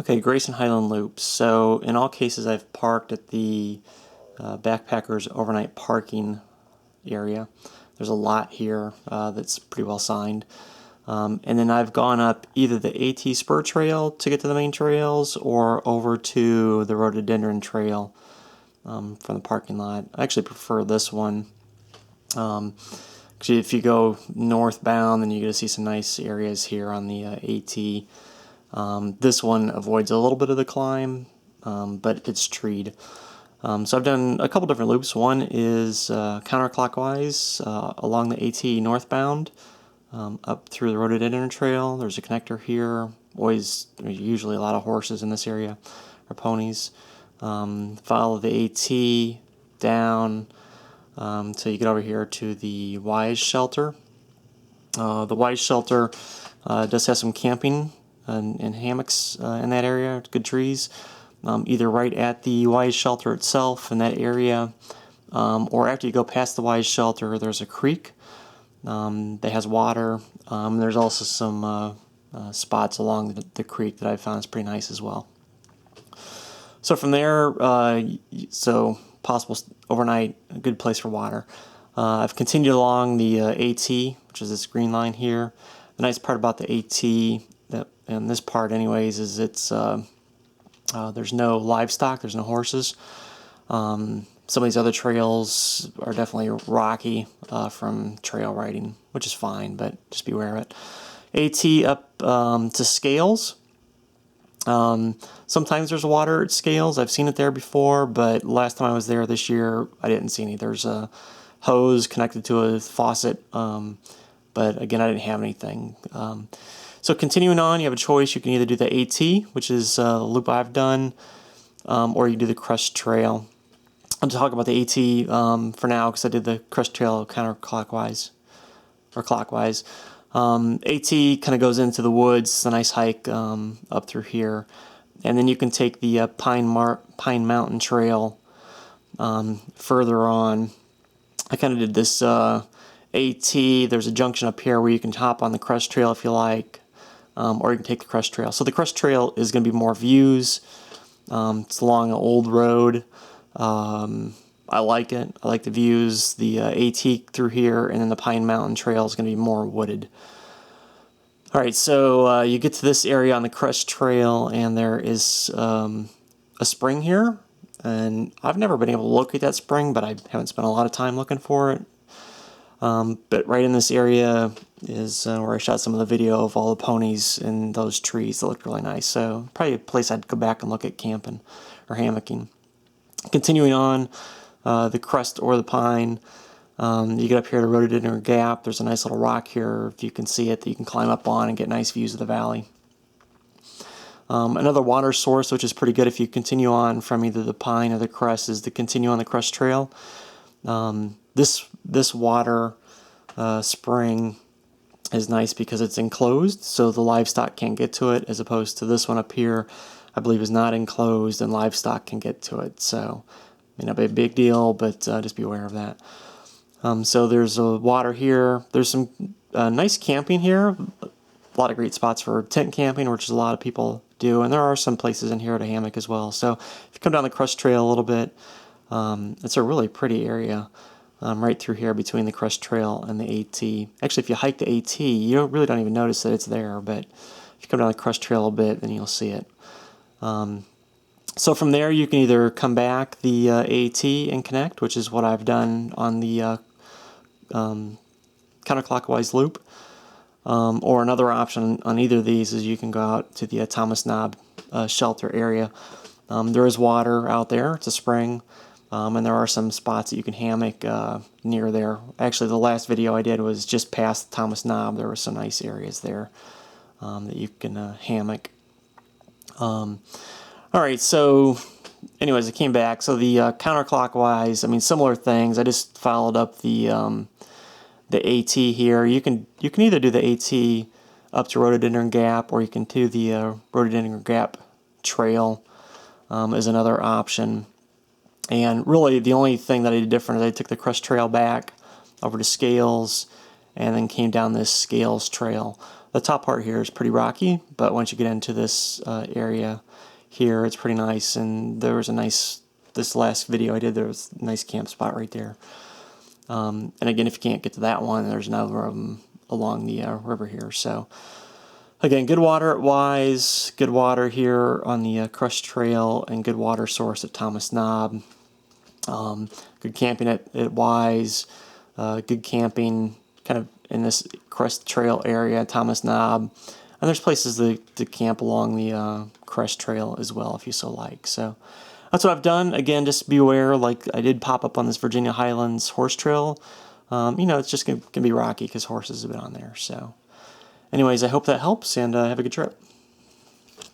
Okay, Grayson Highland Loop. So in all cases I've parked at the backpackers overnight parking area. There's a lot here that's pretty well signed. And then I've gone up either the AT Spur Trail to get to the main trails or over to the Rhododendron Trail from the parking lot. I actually prefer this one. If you go northbound, then you get to see some nice areas here on the AT. This one avoids a little bit of the climb, but it's treed. So I've done a couple different loops. One is counterclockwise along the AT northbound up through the Rhododendron Trail. There's a connector here. Usually a lot of horses in this area, or ponies. Follow the AT down till you get over here to the Wise Shelter. The Wise Shelter does have some camping and hammocks in that area, good trees, either right at the Wise Shelter itself in that area, or after you go past the Wise Shelter, there's a creek that has water. There's also some spots along the creek that I found is pretty nice as well. So from there, possible overnight, a good place for water. I've continued along the AT, which is this green line here. The nice part about the AT, and this part anyways, is there's no livestock, there's no horses. Some of these other trails are definitely rocky from trail riding, which is fine, but just be aware of it. AT up to Scales. Sometimes there's water at Scales. I've seen it there before, but last time I was there this year, I didn't see any. There's a hose connected to a faucet, but again, I didn't have anything. So continuing on, you have a choice. You can either do the AT, which is the loop I've done, or you can do the Crest Trail. I'll talk about the AT for now because I did the Crest Trail counterclockwise or clockwise. AT kind of goes into the woods. It's a nice hike up through here, and then you can take the Pine Mountain Trail further on. I kind of did this AT. There's a junction up here where you can hop on the Crest Trail if you like, or you can take the Crest Trail. So the Crest Trail is going to be more views. It's along an old road. I like it. I like the views. The AT through here, and then the Pine Mountain Trail is going to be more wooded. All right, so you get to this area on the Crest Trail, and there is a spring here. And I've never been able to locate that spring, but I haven't spent a lot of time looking for it. But right in this area is where I shot some of the video of all the ponies in those trees that looked really nice. So probably a place I'd go back and look at camping or hammocking. Continuing on, the Crest or the Pine, you get up here to Rhododendron Gap. There's a nice little rock here, if you can see it, that you can climb up on and get nice views of the valley. Another water source, which is pretty good if you continue on from either the Pine or the Crest, is to continue on the Crest Trail. This water spring is nice because it's enclosed, so the livestock can't get to it, as opposed to this one up here, I believe is not enclosed and livestock can get to it. So may not be a big deal, but just be aware of that. So there's water here. There's some nice camping here. A lot of great spots for tent camping, which a lot of people do, and there are some places in here to hammock as well. So if you come down the Crest Trail a little bit, it's a really pretty area right through here between the Crest Trail and the AT. Actually, if you hike the AT, you really don't even notice that it's there, but if you come down the Crest Trail a bit, then you'll see it. So from there, you can either come back the AT and connect, which is what I've done on the counterclockwise loop. Or another option on either of these is you can go out to the Thomas Knob shelter area. There is water out there. It's a spring. And there are some spots that you can hammock near there. Actually, the last video I did was just past Thomas Knob. There were some nice areas there that you can hammock. All right, so anyways, I came back. So the counterclockwise, I mean, similar things. I just followed up the AT here. You can either do the AT up to Rhododendron Gap, or you can do the Rhododendron Gap Trail as another option. And really, the only thing that I did different is I took the Crest Trail back over to Scales, and then came down this Scales Trail. The top part here is pretty rocky, but once you get into this area here, it's pretty nice. And there was a nice, this last video I did, there was a nice camp spot right there. And again, if you can't get to that one, there's another of them along the river here. So again, good water at Wise, good water here on the Crest Trail, and good water source at Thomas Knob. Good camping at Wise, good camping kind of in this Crest Trail area, Thomas Knob. And there's places to camp along the Crest Trail as well if you so like. So that's what I've done. Again, just be aware, like I did pop up on this Virginia Highlands horse trail. It's just going to be rocky because horses have been on there. So anyways, I hope that helps, and have a good trip.